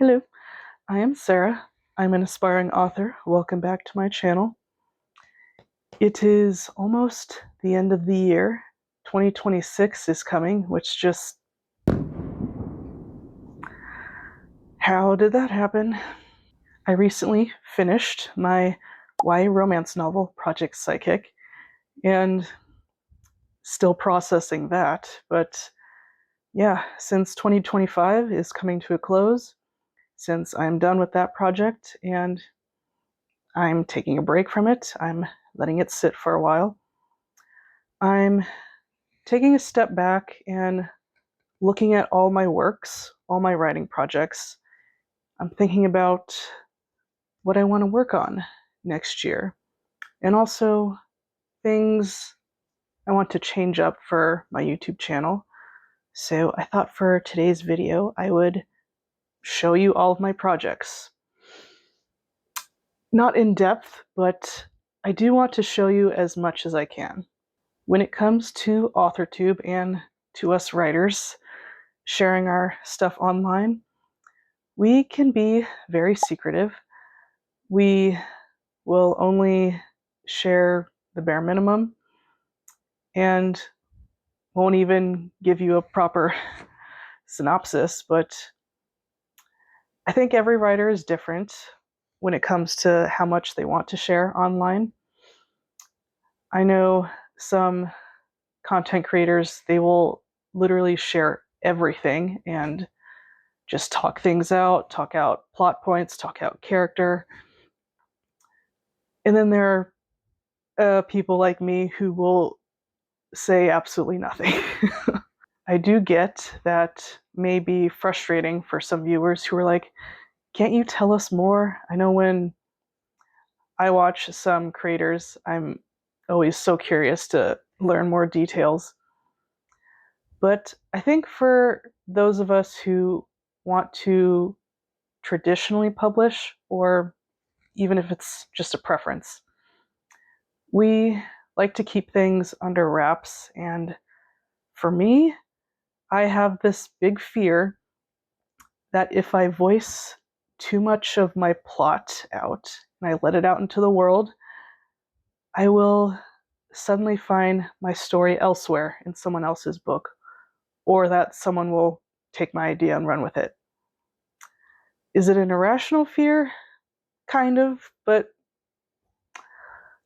Hello, I am Sarah. I'm an aspiring author. Welcome back to my channel. It is almost the end of the year. 2026 is coming, which just... How did that happen? I recently finished my YA romance novel, Project Psychic, and still processing that. But yeah, since 2025 is coming to a close, since I'm done with that project and I'm taking a break from it, I'm letting it sit for a while, I'm taking a step back and looking at all my works, all my writing projects. I'm thinking about what I want to work on next year, and also things I want to change up for my YouTube channel. So I thought for today's video, I would show you all of my projects. Not in depth, but I do want to show you as much as I can. When it comes to authortube and to us writers sharing our stuff online, we can be very secretive. We will only share the bare minimum and won't even give you a proper synopsis, but I think every writer is different when it comes to how much they want to share online. I know some content creators, they will literally share everything and just talk things out, talk out plot points, talk out character. And then there are people like me who will say absolutely nothing. I do get that may be frustrating for some viewers who are like, can't you tell us more? I know when I watch some creators, I'm always so curious to learn more details. But I think for those of us who want to traditionally publish, or even if it's just a preference, we like to keep things under wraps. And for me, I have this big fear that if I voice too much of my plot out and I let it out into the world, I will suddenly find my story elsewhere in someone else's book, or that someone will take my idea and run with it. Is it an irrational fear? Kind of, but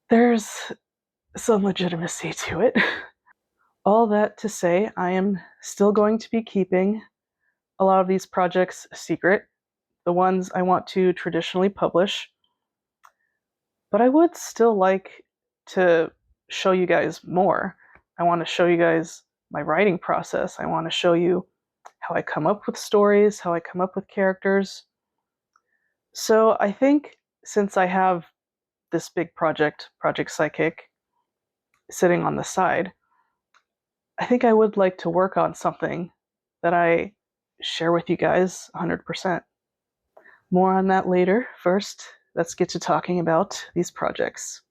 there's some legitimacy to it. All that to say, I am still going to be keeping a lot of these projects secret, the ones I want to traditionally publish. But I would still like to show you guys more. I want to show you guys my writing process. I want to show you how I come up with stories, how I come up with characters. So I think since I have this big project, Project Psychic, sitting on the side, I think I would like to work on something that I share with you guys 100%. More on that later. First, let's get to talking about these projects.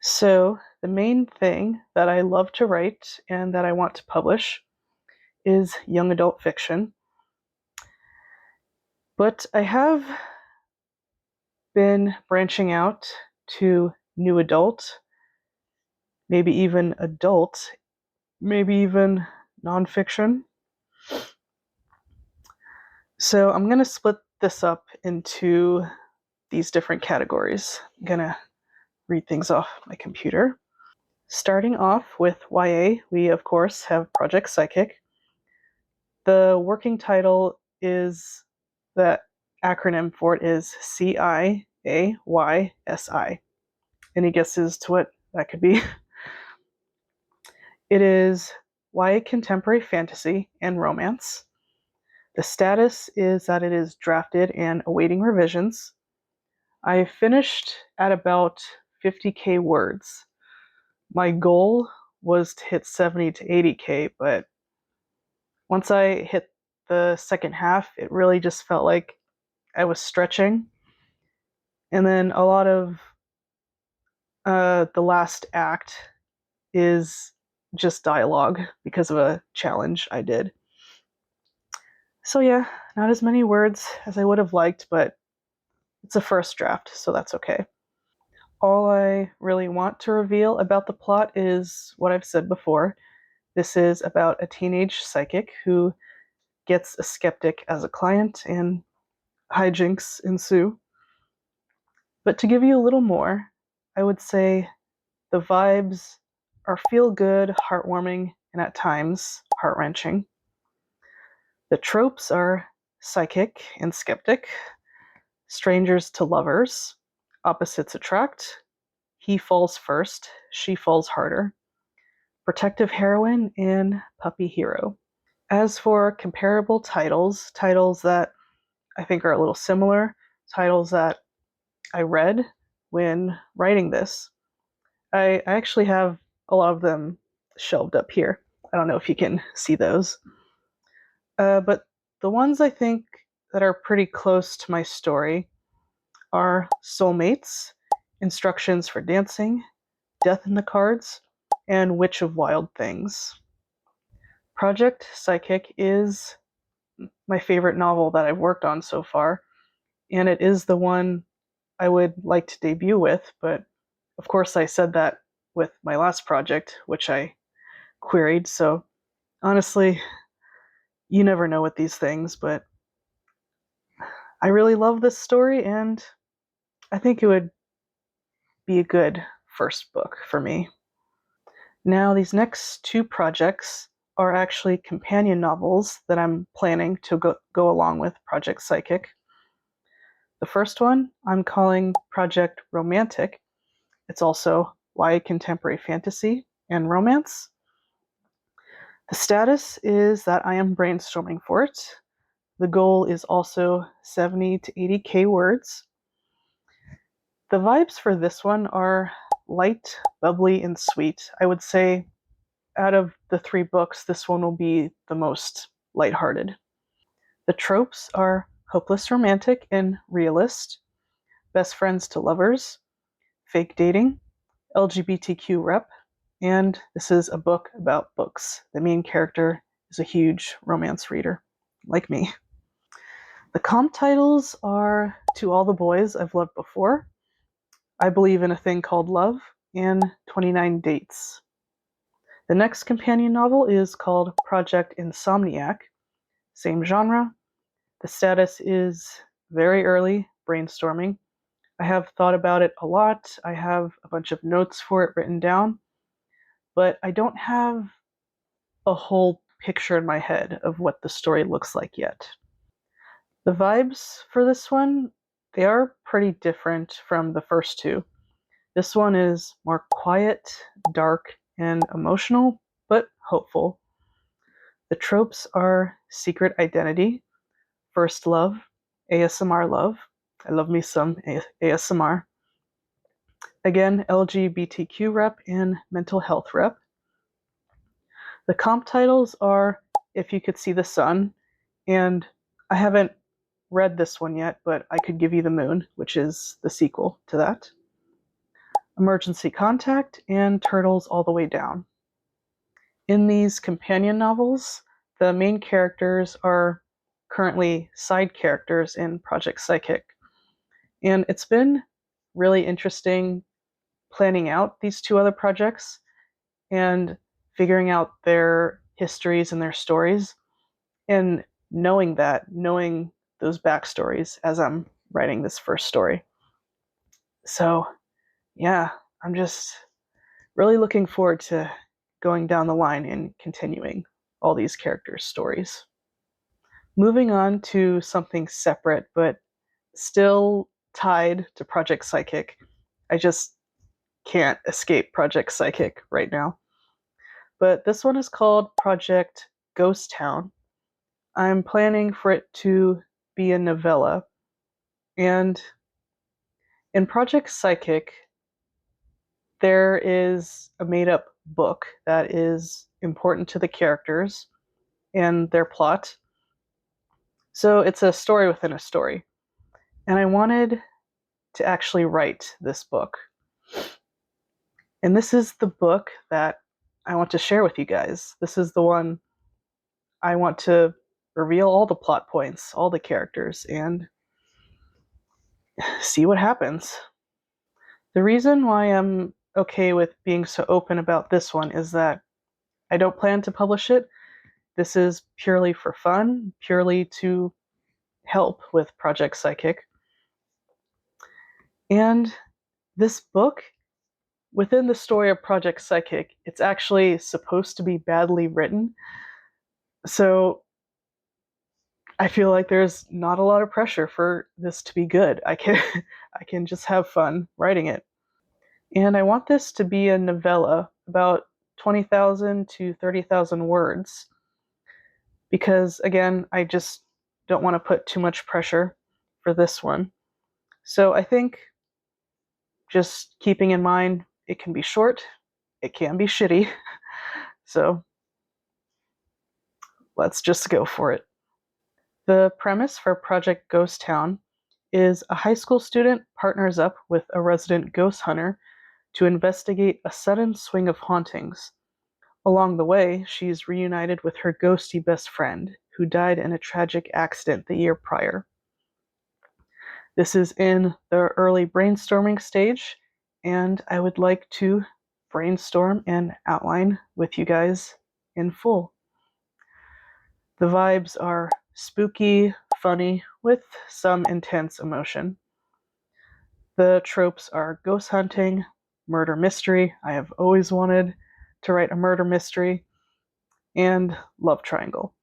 So, the main thing that I love to write and that I want to publish is young adult fiction. But I have been branching out to new adult, maybe even adult, maybe even nonfiction. So I'm going to split this up into these different categories. I'm going to read things off my computer. Starting off with YA, we of course have Project Psychic. The working title is, the acronym for it is CIAYSI. Any guesses to what that could be? It is YA contemporary fantasy and romance. The status is that it is drafted and awaiting revisions. I finished at about 50k words. My goal was to hit 70 to 80k, but once I hit the second half, it really just felt like I was stretching. And then a lot of the last act is just dialogue because of a challenge I did. So yeah, not as many words as I would have liked, but it's a first draft, so that's okay. All I really want to reveal about the plot is what I've said before. This is about a teenage psychic who gets a skeptic as a client, and hijinks ensue. But to give you a little more, I would say the vibes are feel good, heartwarming, and at times heart wrenching. The tropes are psychic and skeptic, strangers to lovers, opposites attract, he falls first, she falls harder, protective heroine, and puppy hero. As for comparable titles that I think are a little similar, titles that I read when writing this, I actually have a lot of them shelved up here. I don't know if you can see those. But the ones I think that are pretty close to my story are Soulmates, Instructions for Dancing, Death in the Cards, and Witch of Wild Things. Project Psychic is my favorite novel that I've worked on so far, and it is the one I would like to debut with, but of course I said that with my last project, which I queried, so honestly, you never know with these things, but I really love this story, and I think it would be a good first book for me. Now, these next two projects are actually companion novels that I'm planning to go along with Project Psychic. The first one I'm calling Project Romantic. It's also YA contemporary fantasy and romance. The status is that I am brainstorming for it. The goal is also 70 to 80k words. The vibes for this one are light, bubbly, and sweet. I would say out of the three books, this one will be the most lighthearted. The tropes are hopeless romantic and realist, best friends to lovers, fake dating, LGBTQ rep, and this is a book about books. The main character is a huge romance reader, like me. The comp titles are To All the Boys I've Loved Before, I Believe in a Thing Called Love, and 29 Dates. The next companion novel is called Project Insomniac, same genre. The status is very early, brainstorming. I have thought about it a lot. I have a bunch of notes for it written down, but I don't have a whole picture in my head of what the story looks like yet. The vibes for this one, they are pretty different from the first two. This one is more quiet, dark, and emotional, but hopeful. The tropes are secret identity, first love, ASMR love. I love me some ASMR. Again, LGBTQ rep and mental health rep. The comp titles are If You Could See the Sun, and I haven't read this one yet, but I Could Give You the Moon, which is the sequel to that. Emergency Contact, and Turtles All the Way Down. In these companion novels, the main characters are currently side characters in Project Psychic. And it's been really interesting planning out these two other projects and figuring out their histories and their stories, and knowing those backstories as I'm writing this first story. So, yeah, I'm just really looking forward to going down the line and continuing all these characters' stories. Moving on to something separate, but still tied to Project Psychic. I just can't escape Project Psychic right now. But this one is called Project Ghost Town. I'm planning for it to be a novella. And in Project Psychic, there is a made up book that is important to the characters and their plot. So it's a story within a story. And I wanted to actually write this book. And this is the book that I want to share with you guys. This is the one I want to reveal all the plot points, all the characters, and see what happens. The reason why I'm okay with being so open about this one is that I don't plan to publish it. This is purely for fun, purely to help with Project Psychic. And this book, within the story of Project Psychic, it's actually supposed to be badly written. So I feel like there's not a lot of pressure for this to be good. I can just have fun writing it. And I want this to be a novella, about 20,000 to 30,000 words, because again, I just don't want to put too much pressure for this one. So I think just keeping in mind it can be short, it can be shitty. So let's just go for it. The premise for Project Ghost Town is a high school student partners up with a resident ghost hunter to investigate a sudden swing of hauntings. Along the way, she's reunited with her ghosty best friend, who died in a tragic accident the year prior. This is in the early brainstorming stage, and I would like to brainstorm and outline with you guys in full. The vibes are spooky, funny, with some intense emotion. The tropes are ghost hunting, murder mystery. I have always wanted to write a murder mystery, and love triangle.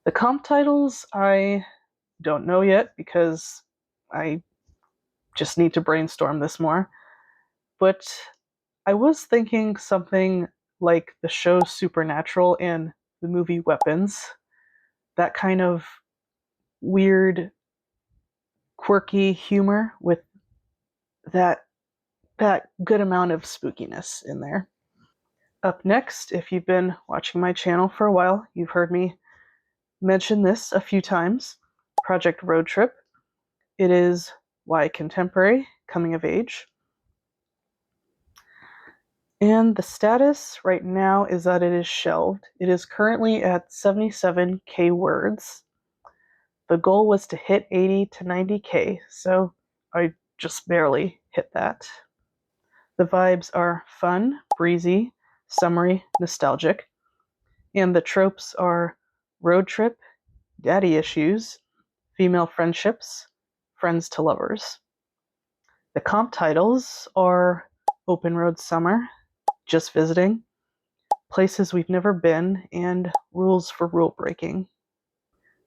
The comp titles I don't know yet because I just need to brainstorm this more. But I was thinking something like the show Supernatural and the movie Weapons. That kind of weird, quirky humor with that good amount of spookiness in there. Up next, if you've been watching my channel for a while, you've heard me mention this a few times. Project Road Trip. It is YA contemporary, coming of age. And the status right now is that it is shelved. It is currently at 77k words. The goal was to hit 80 to 90k, so I just barely hit that. The vibes are fun, breezy, summery, nostalgic, and the tropes are road trip, daddy issues, female friendships, friends to lovers. The comp titles are Open Road Summer, Just Visiting, Places We've Never Been, and Rules for Rule Breaking.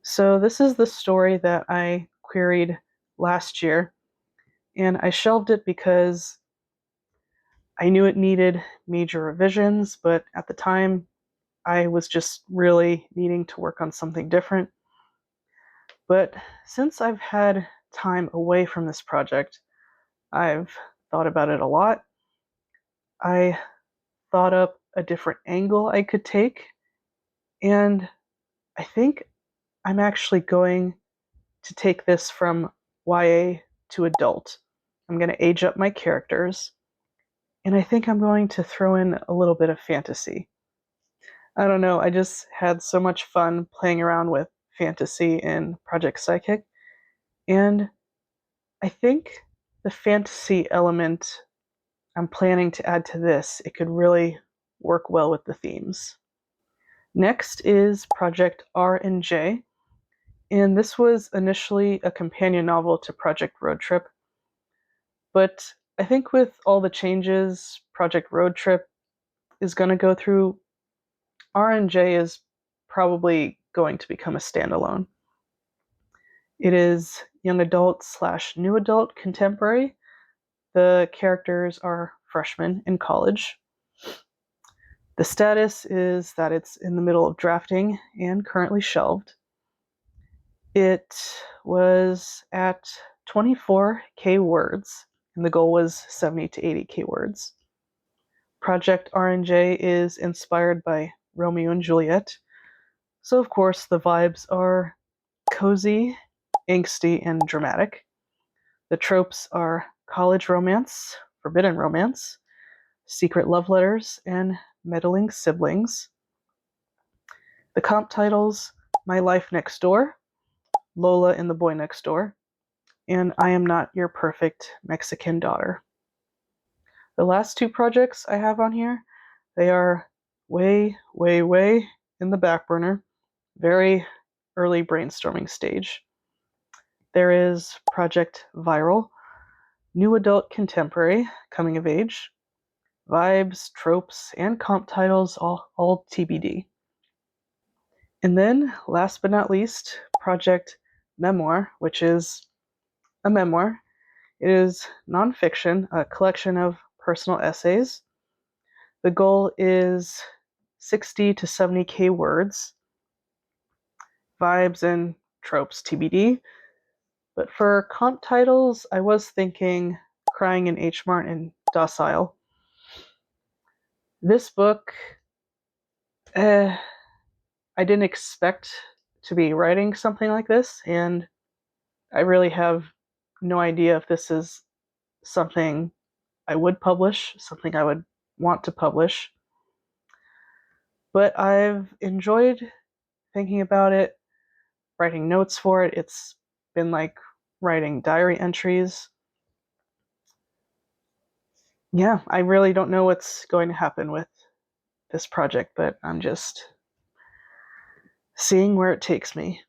So this is the story that I queried last year, and I shelved it because I knew it needed major revisions, but at the time I was just really needing to work on something different. But since I've had time away from this project, I've thought about it a lot. I thought up a different angle I could take, and I think I'm actually going to take this from YA to adult. I'm going to age up my characters, and I think I'm going to throw in a little bit of fantasy. I don't know, I just had so much fun playing around with fantasy in Project Psychic, and I think the fantasy element I'm planning to add to this, it could really work well with the themes. Next is Project R&J, and this was initially a companion novel to Project Road Trip, but I think with all the changes Project Road Trip is going to go through, R&J is probably going to become a standalone. It is young adult / new adult contemporary. The characters are freshmen in college. The status is that it's in the middle of drafting and currently shelved. It was at 24k words, and the goal was 70 to 80k words. Project R&J is inspired by Romeo and Juliet, so of course the vibes are cozy, angsty and dramatic. The tropes are college romance, forbidden romance, secret love letters, and meddling siblings. The comp titles, My Life Next Door, Lola and the Boy Next Door, and I Am Not Your Perfect Mexican Daughter. The last two projects I have on here, they are way, way, way in the back burner, very early brainstorming stage. There is Project Viral, new adult contemporary, coming of age, vibes, tropes, and comp titles, all TBD. And then, last but not least, Project Memoir, which is a memoir. It is nonfiction, a collection of personal essays. The goal is 60 to 70K words, vibes and tropes TBD. But for comp titles, I was thinking Crying in H Mart and Docile. This book, I didn't expect to be writing something like this, and I really have no idea if this is something I would publish, something I would want to publish. But I've enjoyed thinking about it, writing notes for it. It's been like writing diary entries. Yeah, I really don't know what's going to happen with this project, but I'm just seeing where it takes me.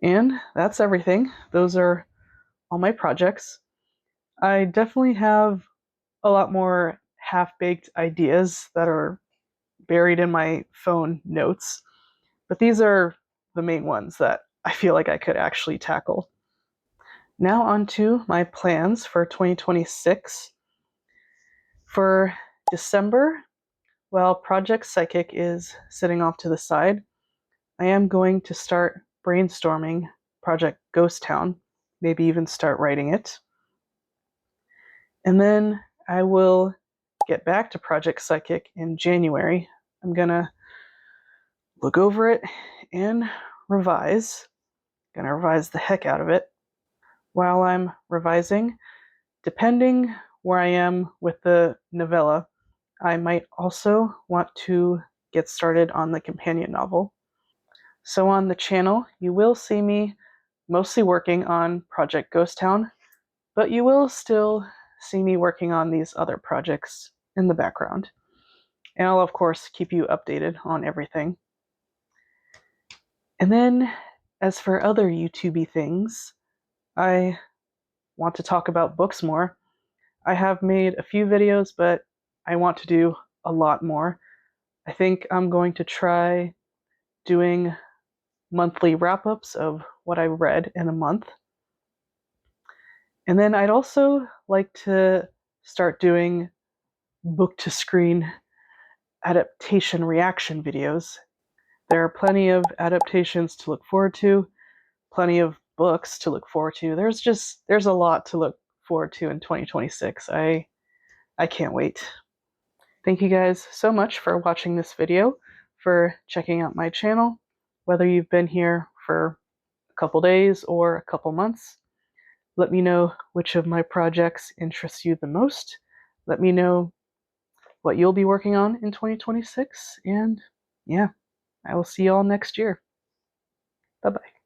And that's everything. Those are all my projects. I definitely have a lot more half-baked ideas that are buried in my phone notes, but these are the main ones that I feel like I could actually tackle. Now on to my plans for 2026. For December, while Project Psychic is sitting off to the side, I am going to start brainstorming Project Ghost Town, maybe even start writing it. And then I will get back to Project Psychic in January. I'm gonna look over it and revise. Gonna revise the heck out of it. While I'm revising, depending where I am with the novella, I might also want to get started on the companion novel. So on the channel, you will see me mostly working on Project Ghost Town, but you will still see me working on these other projects in the background. And I'll, of course, keep you updated on everything. And then, as for other YouTube-y things, I want to talk about books more. I have made a few videos, but I want to do a lot more. I think I'm going to try doing monthly wrap-ups of what I read in a month. And then I'd also like to start doing book-to-screen adaptation reaction videos. There are plenty of adaptations to look forward to, plenty of books to look forward to. There's a lot to look forward to in 2026. I can't wait. Thank you guys so much for watching this video, for checking out my channel, whether you've been here for a couple days or a couple months. Let me know which of my projects interests you the most. Let me know what you'll be working on in 2026. And yeah, I will see you all next year. Bye-bye.